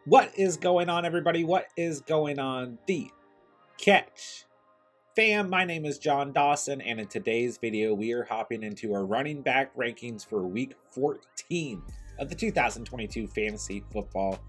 What is going on, everybody? What is going on, the Catch fam? My name is John Dawson, and in today's video, we are hopping into our running back rankings for week 14 of the 2022 fantasy football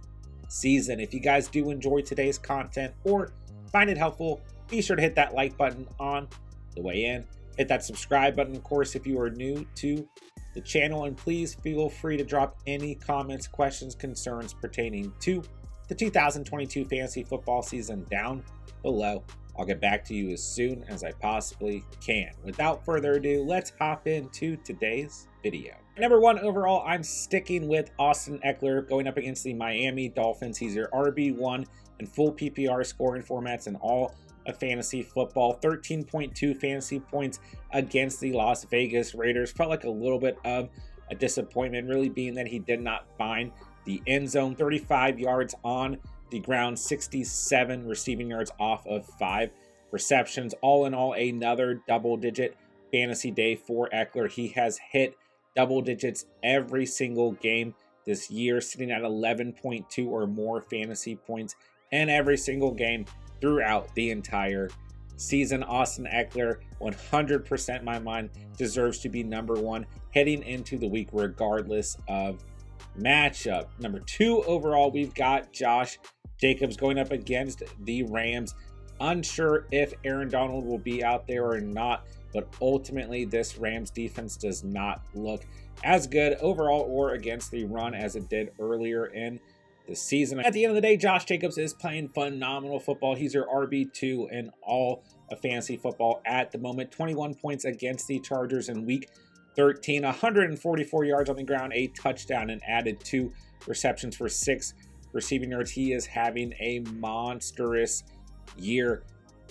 season. If you guys do enjoy today's content or find it helpful, be sure to hit that like button on the way in. Hit that subscribe button, of course, if you are new to the channel, and please feel free to drop any comments, questions, concerns pertaining to the 2022 fantasy football season down below. I'll get back to you as soon as I possibly can. Without further ado, let's hop into today's video. Number one overall, I'm sticking with Austin Ekeler going up against the Miami Dolphins. He's your RB1 in full PPR scoring formats and all of fantasy football. 13.2 fantasy points against the Las Vegas Raiders. Felt like a little bit of a disappointment, really being that he did not find the end zone. 35 yards on the ground, 67 receiving yards off of 5 receptions. All in all, another double-digit fantasy day for Ekeler. He has hit double digits every single game this year, sitting at 11.2 or more fantasy points in every single game throughout the entire season. Austin Ekeler, 100% in my mind, deserves to be number one heading into the week regardless of matchup. Number two overall, we've got Josh Jacobs going up against the Rams. Unsure if Aaron Donald will be out there or not, but ultimately this Rams defense does not look as good overall or against the run as it did earlier in the season. At the end of the day, Josh Jacobs is playing phenomenal football. He's your RB2 in all of fantasy football at the moment. 21 points against the Chargers in week 13, 144 yards on the ground, a touchdown, and added 2 receptions for 6 receiving yards. He is having a monstrous year.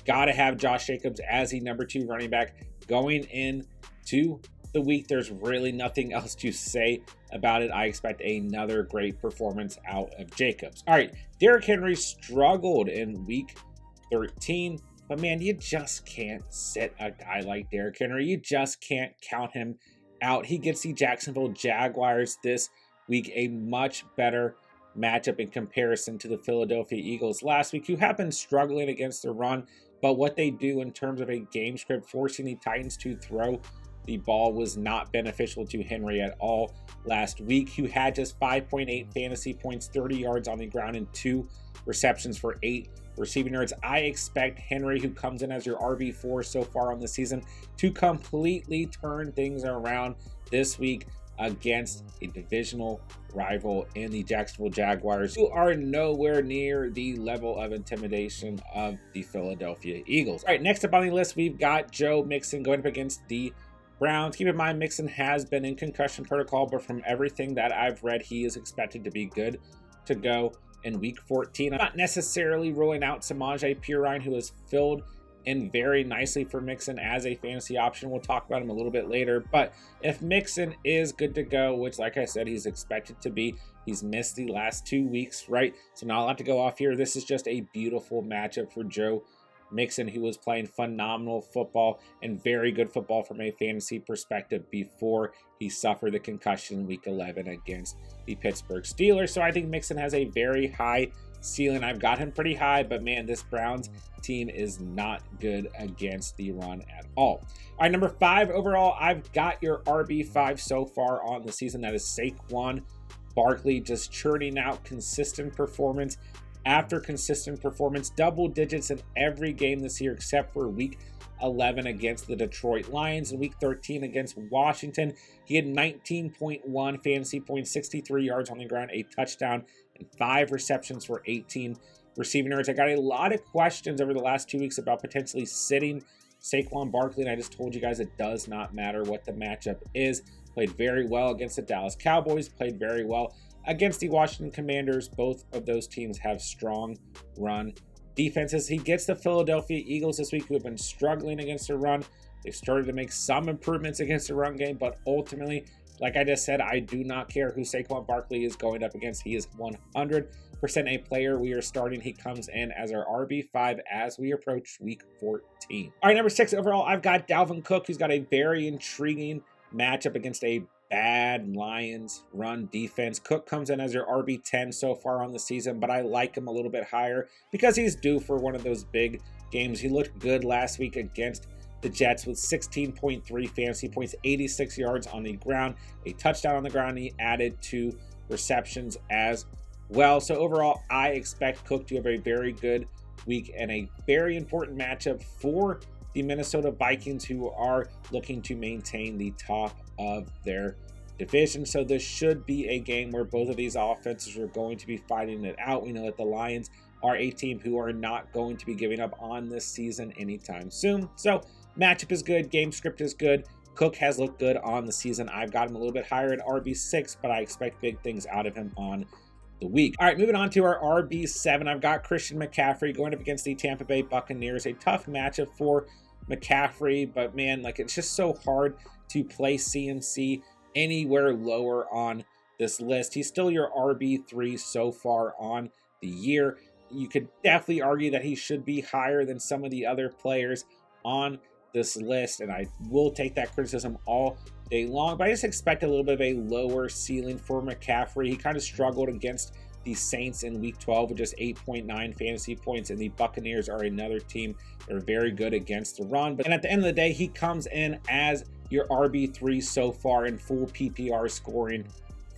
Gotta have Josh Jacobs as the number 2 running back going into the week. There's really nothing else to say about it. I expect another great performance out of Jacobs. All right, Derrick Henry struggled in week 13, but man, you just can't sit a guy like Derrick Henry. You just can't count him out. He gets the Jacksonville Jaguars this week, a much better matchup in comparison to the Philadelphia Eagles last week, who have been struggling against the run, but what they do in terms of a game script, forcing the Titans to throw the ball, was not beneficial to Henry at all last week, who had just 5.8 fantasy points, 30 yards on the ground, and 2 receptions for 8 receiving yards. I expect Henry, who comes in as your RB4 so far on the season, to completely turn things around this week against a divisional rival in the Jacksonville Jaguars, who are nowhere near the level of intimidation of the Philadelphia Eagles. All right, next up on the list, we've got Joe Mixon going up against the Browns. Keep in mind, Mixon has been in concussion protocol, but from everything that I've read, he is expected to be good to go in week 14. I'm not necessarily ruling out Samaje Perine, who has filled in very nicely for Mixon as a fantasy option. We'll talk about him a little bit later, but if Mixon is good to go, which like I said, he's expected to be, he's missed the last 2 weeks, right? So not a lot to go off here. This is just a beautiful matchup for Joe Mixon, who was playing phenomenal football and very good football from a fantasy perspective before he suffered the concussion in week 11 against the Pittsburgh Steelers. So I think Mixon has a very high ceiling. I've got him pretty high, but man, this Browns team is not good against the run at all. All right, number 5 overall, I've got your RB5 so far on the season. That is Saquon Barkley, just churning out consistent performance after consistent performance, double digits in every game this year except for week 11 against the Detroit Lions and week 13 against Washington. He had 19.1 fantasy points, 63 yards on the ground, a touchdown, and 5 receptions for 18 receiving yards. I got a lot of questions over the last 2 weeks about potentially sitting Saquon Barkley, and I just told you guys it does not matter what the matchup is. Played very well against the Dallas Cowboys, played very well against the Washington Commanders. Both of those teams have strong run defenses. He gets the Philadelphia Eagles this week, who have been struggling against the run. They've started to make some improvements against the run game, but ultimately, like I just said, I do not care who Saquon Barkley is going up against. He is 100% a player we are starting. He comes in as our RB5 as we approach week 14. All right, number 6 overall, I've got Dalvin Cook, who's got a very intriguing matchup against a bad Lions run defense. Cook comes in as your RB10 so far on the season, but I like him a little bit higher because he's due for one of those big games. He looked good last week against the Jets with 16.3 fantasy points, 86 yards on the ground, a touchdown on the ground. He added 2 receptions as well. So overall, I expect Cook to have a very good week and a very important matchup for the Minnesota Vikings, who are looking to maintain the top of their division. So this should be a game where both of these offenses are going to be fighting it out. We know that the Lions are a team who are not going to be giving up on this season anytime soon. So matchup is good, game script is good. Cook has looked good on the season. I've got him a little bit higher at RB6, but I expect big things out of him on the week. All right, moving on to our RB7. I've got Christian McCaffrey going up against the Tampa Bay Buccaneers. A tough matchup for McCaffrey, but man, like, it's just so hard to play CMC anywhere lower on this list. He's still your RB3 so far on the year. You could definitely argue that he should be higher than some of the other players on this list, and I will take that criticism all day long, but I just expect a little bit of a lower ceiling for McCaffrey. He kind of struggled against the Saints in week 12 with just 8.9 fantasy points, and the Buccaneers are another team that are very good against the run. But at the end of the day, he comes in as your RB3 so far in full PPR scoring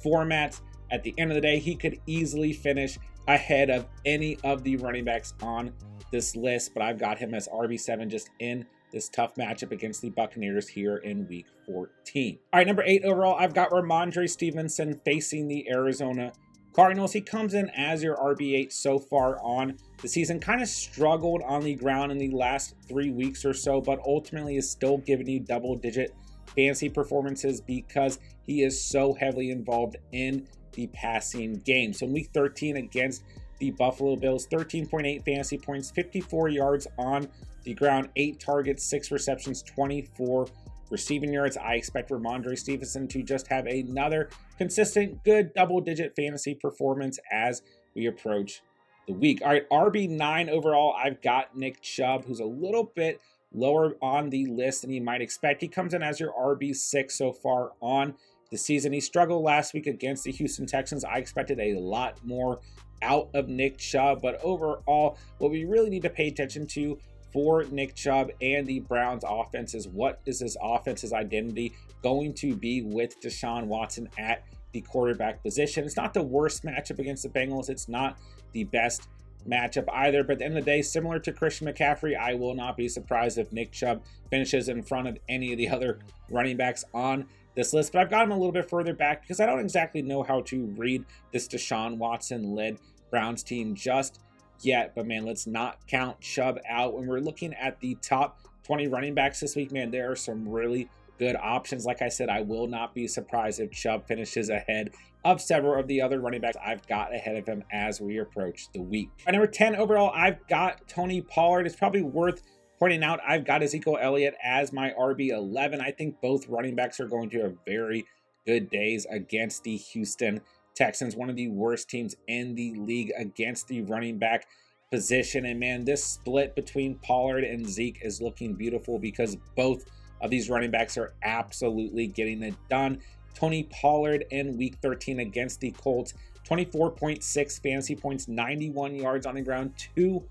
formats. At the end of the day, he could easily finish ahead of any of the running backs on this list, but I've got him as RB7 just in this tough matchup against the Buccaneers here in week 14. All right, number 8 overall, I've got Ramondre Stevenson facing the Arizona Cardinals. He comes in as your RB8 so far on the season. Kind of struggled on the ground in the last 3 weeks or so, but ultimately is still giving you double-digit fantasy performances because he is so heavily involved in the passing game. So in week 13 against the Buffalo Bills, 13.8 fantasy points, 54 yards on the ground, 8 targets, 6 receptions, 24 receiving yards. I expect Ramondre Stevenson to just have another consistent, good double-digit fantasy performance as we approach the week. All right, RB9 overall, I've got Nick Chubb, who's a little bit lower on the list than you might expect. He comes in as your RB6 so far on the season. He struggled last week against the Houston Texans. I expected a lot more out of Nick Chubb, but overall, what we really need to pay attention to for Nick Chubb and the Browns offense is what is this offense's identity going to be with Deshaun Watson at the quarterback position. It's not the worst matchup against the Bengals. It's not the best matchup either, but at the end of the day, similar to Christian McCaffrey, I will not be surprised if Nick Chubb finishes in front of any of the other running backs on this list. But I've got him a little bit further back because I don't exactly know how to read this Deshaun Watson-led Browns team just yet. But man, let's not count Chubb out. When we're looking at the top 20 running backs this week, man, there are some really good options. Like I said, I will not be surprised if Chubb finishes ahead of several of the other running backs I've got ahead of him as we approach the week. At number 10 overall, I've got Tony Pollard. It's probably worth pointing out I've got Ezekiel Elliott as my RB11. I think both running backs are going to have very good days against the Houston Texans, one of the worst teams in the league against the running back position. And man, this split between Pollard and Zeke is looking beautiful because both of these running backs are absolutely getting it done. Tony Pollard in week 13 against the Colts, 24.6 fantasy points, 91 yards on the ground, 2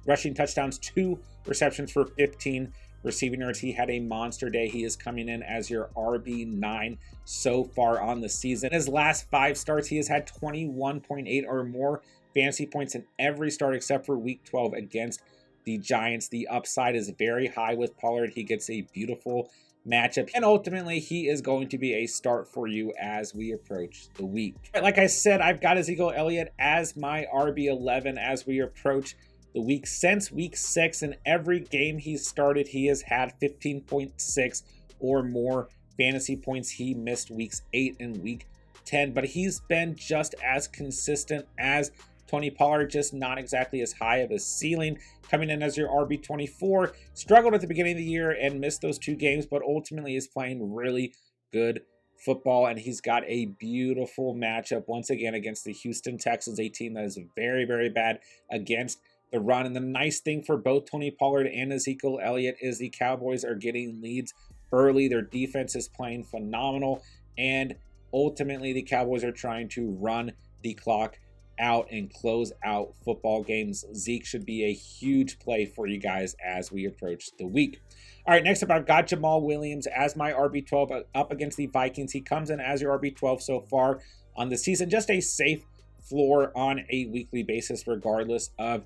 rushing touchdowns, 2 receptions for 15 receiving yards. He had a monster day. He is coming in as your RB9 so far on the season. His last 5 starts, he has had 21.8 or more fantasy points in every start except for week 12 against the Giants. The upside is very high with Pollard. He gets a beautiful matchup, and ultimately he is going to be a start for you as we approach the week. Like I said, I've got Ezekiel Elliott as my RB11 as we approach the week. Since week 6, in every game he's started, he has had 15.6 or more fantasy points. He missed weeks 8 and week 10, but he's been just as consistent as Tony Pollard, just not exactly as high of a ceiling. Coming in as your RB24, struggled at the beginning of the year and missed those 2 games, but ultimately is playing really good football, and he's got a beautiful matchup once again against the Houston Texans, a team that is very, very bad against the run. And the nice thing for both Tony Pollard and Ezekiel Elliott is the Cowboys are getting leads early. Their defense is playing phenomenal. And ultimately, the Cowboys are trying to run the clock out and close out football games. Zeke should be a huge play for you guys as we approach the week. All right, next up, I've got Jamal Williams as my RB12 up against the Vikings. He comes in as your RB12 so far on the season. Just a safe floor on a weekly basis, regardless of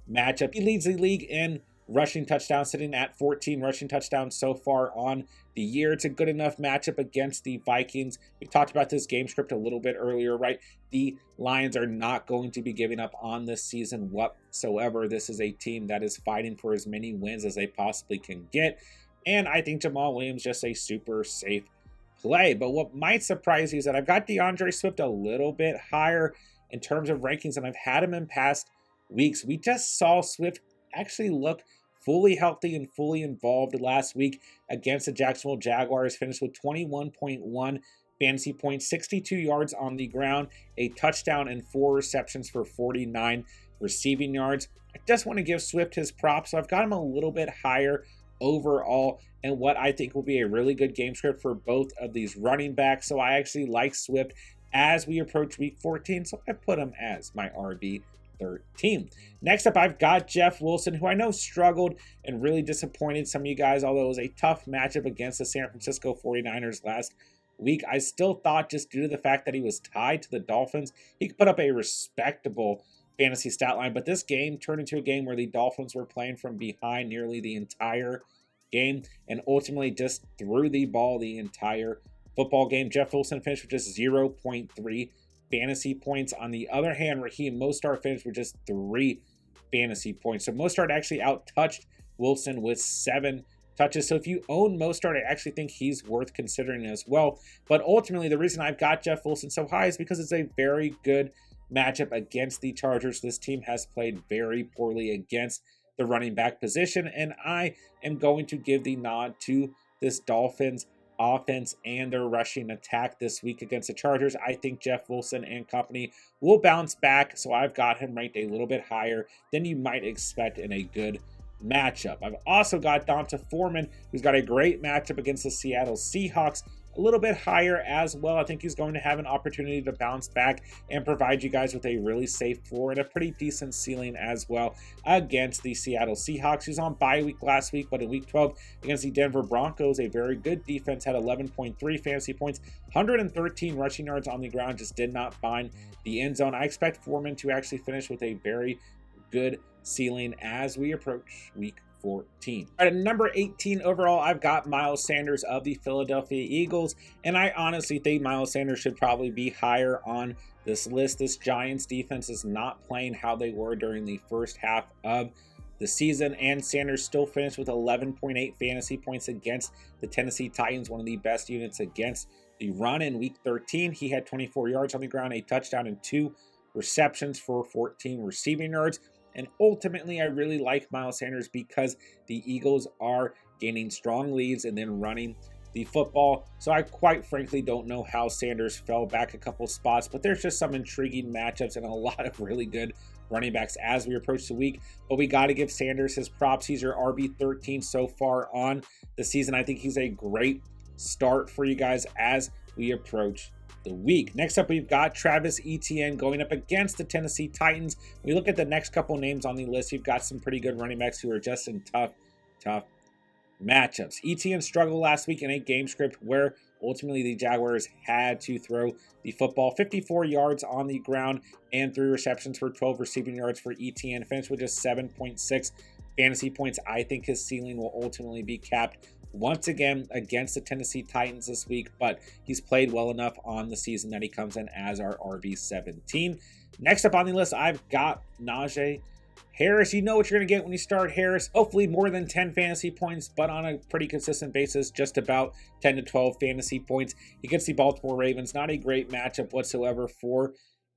matchup. He leads the league in rushing touchdowns, sitting at 14 rushing touchdowns so far on the year. It's a good enough matchup against the Vikings. We talked about this game script a little bit earlier, right? The Lions are not going to be giving up on this season whatsoever. This is a team that is fighting for as many wins as they possibly can get. And I think Jamal Williams just a super safe play. But what might surprise you is that I've got DeAndre Swift a little bit higher in terms of rankings, and I've had him in past weeks. We just saw Swift actually look fully healthy and fully involved last week against the Jacksonville Jaguars. Finished with 21.1 fantasy points, 62 yards on the ground, a touchdown, and 4 receptions for 49 receiving yards. I just want to give Swift his props, so I've got him a little bit higher overall, and what I think will be a really good game script for both of these running backs. So I actually like Swift as we approach week 14, so I put him as my RB13. Next up, I've got Jeff Wilson, who I know struggled and really disappointed some of you guys, although it was a tough matchup against the San Francisco 49ers last week. I still thought, just due to the fact that he was tied to the Dolphins, he could put up a respectable fantasy stat line, but this game turned into a game where the Dolphins were playing from behind nearly the entire game and ultimately just threw the ball the entire football game. Jeff Wilson finished with just 0.3 fantasy points. On the other hand, Raheem Mostert finished with just 3 fantasy points. So Mostert actually out-touched Wilson with 7 touches. So if you own Mostert, I actually think he's worth considering as well. But ultimately, the reason I've got Jeff Wilson so high is because it's a very good matchup against the Chargers. This team has played very poorly against the running back position, and I am going to give the nod to this Dolphins offense and their rushing attack this week against the Chargers. I think Jeff Wilson and company will bounce back, so I've got him ranked a little bit higher than you might expect in a good matchup. I've also got Donta Foreman, who's got a great matchup against the Seattle Seahawks, a little bit higher as well. I think he's going to have an opportunity to bounce back and provide you guys with a really safe floor and a pretty decent ceiling as well against the Seattle Seahawks. He was on bye week last week, but in week 12 against the Denver Broncos, a very good defense, had 11.3 fantasy points, 113 rushing yards on the ground, just did not find the end zone. I expect Foreman to actually finish with a very good ceiling as we approach week 14. All right, at number 18 overall, I've got Miles Sanders of the Philadelphia Eagles, and I honestly think Miles Sanders should probably be higher on this list. This Giants defense is not playing how they were during the first half of the season, and Sanders still finished with 11.8 fantasy points against the Tennessee Titans, one of the best units against the run. In week 13, he had 24 yards on the ground, a touchdown, and 2 receptions for 14 receiving yards. And ultimately, I really like Miles Sanders because the Eagles are gaining strong leads and then running the football. So I quite frankly don't know how Sanders fell back a couple spots, but there's just some intriguing matchups and a lot of really good running backs as we approach the week. But we got to give Sanders his props. He's your RB13 so far on the season. I think he's a great start for you guys as we approach the week. Next up, we've got Travis Etienne going up against the Tennessee Titans. We look at the next couple names on the list. You've got some pretty good running backs who are just in tough matchups. Etienne struggled last week in a game script where ultimately the Jaguars had to throw the football. 54 yards on the ground and 3 receptions for 12 receiving yards for Etienne. Finished with just 7.6 fantasy points. I think his ceiling will ultimately be capped once again against the Tennessee Titans this week, but he's played well enough on the season that he comes in as our RB17. Next up on the list, I've got Najee Harris. You know what you're going to get when you start Harris. Hopefully more than 10 fantasy points, but on a pretty consistent basis, just about 10 to 12 fantasy points. He gets the Baltimore Ravens. Not a great matchup whatsoever for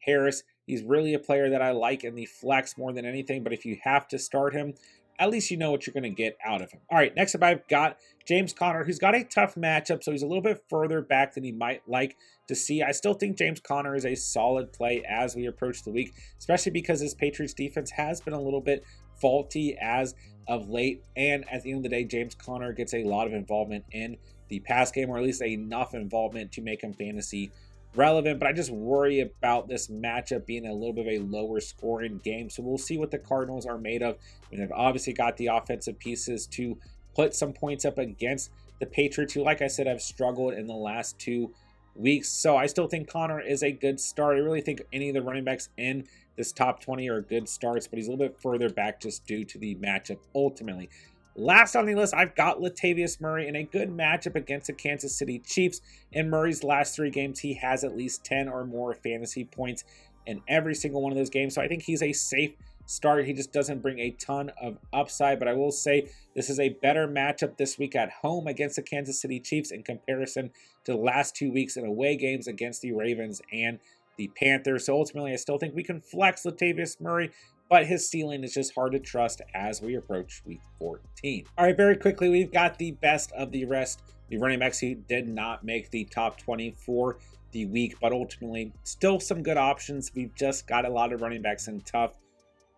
Harris. He's really a player that I like in the flex more than anything, but if you have to start him, at least you know what you're going to get out of him. All right, next up I've got James Conner, who's got a tough matchup, so he's a little bit further back than he might like to see. I still think James Conner is a solid play as we approach the week, especially because his Patriots defense has been a little bit faulty as of late, and at the end of the day, James Conner gets a lot of involvement in the pass game, or at least enough involvement to make him fantasy relevant. But I just worry about this matchup being a little bit of a lower scoring game. So we'll see what the Cardinals are made of. I mean, they've obviously got the offensive pieces to put some points up against the Patriots, who, like I said, have struggled in the last 2 weeks. So I still think Connor is a good start. I really think any of the running backs in this top 20 are good starts, but he's a little bit further back just due to the matchup ultimately. Last on the list, I've got Latavius Murray in a good matchup against the Kansas City Chiefs. In Murray's last 3 games, he has at least 10 or more fantasy points in every single one of those games. So I think he's a safe start. He just doesn't bring a ton of upside, but I will say this is a better matchup this week at home against the Kansas City Chiefs in comparison to the last 2 weeks in away games against the Ravens and the Panthers. So ultimately, I still think we can flex Latavius Murray, but his ceiling is just hard to trust as we approach week 14. All right, very quickly, we've got the best of the rest. The running backs who did not make the top 20 for the week, but ultimately still some good options. We've just got a lot of running backs in tough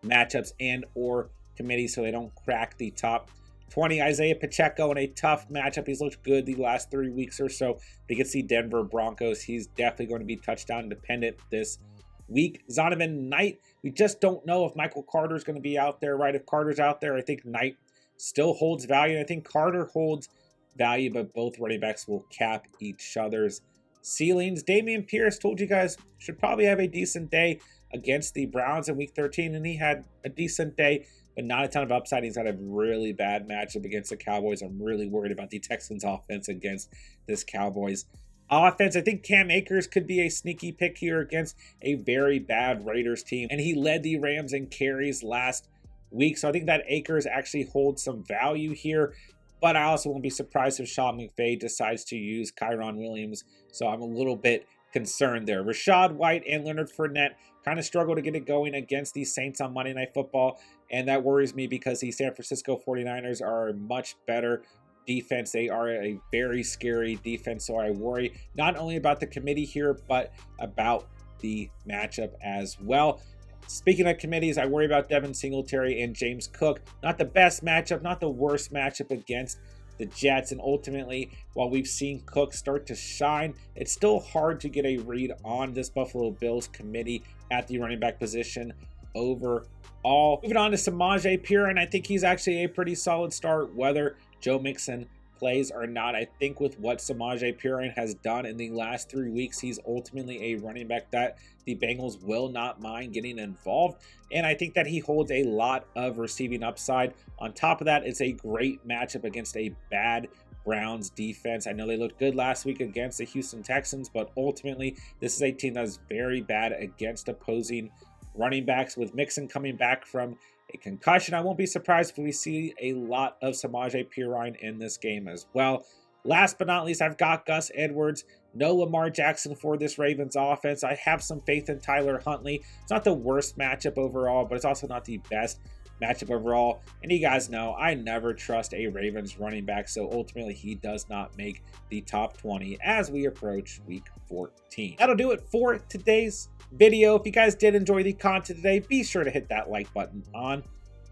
matchups and or committees, so they don't crack the top 20. Isaiah Pacheco in a tough matchup. He's looked good the last 3 weeks or so. They can see Denver Broncos. He's definitely going to be touchdown dependent this week. Zonovan Knight, we just don't know if Michael Carter's going to be out there, right? If Carter's out there, I think Knight still holds value. I think Carter holds value, but both running backs will cap each other's ceilings. Dameon Pierce, told you guys, should probably have a decent day against the Browns in week 13, and he had a decent day, but not a ton of upside. He's had a really bad matchup against the Cowboys. I'm really worried about the Texans offense against this Cowboys offense. I think Cam Akers could be a sneaky pick here against a very bad Raiders team, and he led the Rams in carries last week, so I think that Akers actually holds some value here. But I also won't be surprised if Sean McVay decides to use Kyron Williams, so I'm a little bit concerned there. Rashad White and Leonard Fournette kind of struggle to get it going against the Saints on Monday Night Football, and that worries me because the San Francisco 49ers are a much better defense. They are a very scary defense, so I worry not only about the committee here, but about the matchup as well. Speaking of committees, I worry about Devin Singletary and James Cook. Not the best matchup, not the worst matchup against the Jets, and ultimately, while we've seen Cook start to shine, it's still hard to get a read on this Buffalo Bills committee at the running back position overall. Moving on to Samaje Perine, I think he's actually a pretty solid start, whether Joe Mixon plays or not. I think with what Samaje Perine has done in the last 3 weeks, he's ultimately a running back that the Bengals will not mind getting involved, and I think that he holds a lot of receiving upside. On top of that, it's a great matchup against a bad Browns defense. I know they looked good last week against the Houston Texans, but ultimately this is a team that's very bad against opposing running backs. With Mixon coming back from a concussion, I won't be surprised if we see a lot of Samaje Perine in this game as well. Last but not least, I've got Gus Edwards. No Lamar Jackson for this Ravens offense. I have some faith in Tyler Huntley. It's not the worst matchup overall, but it's also not the best matchup overall. And you guys know I never trust a Ravens running back, so ultimately he does not make the top 20 as we approach week 14. That'll do it for today's video. If you guys did enjoy the content today, be sure to hit that like button on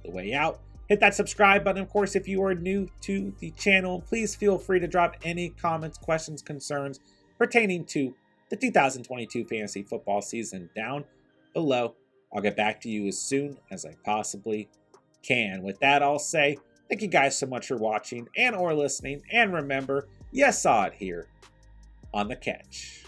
the way out. Hit that subscribe button. Of course, if you are new to the channel, please feel free to drop any comments, questions, concerns pertaining to the 2022 fantasy football season down below. I'll get back to you as soon as I possibly can. With that, I'll say thank you guys so much for watching and or listening. And remember, you saw it here on The Catch.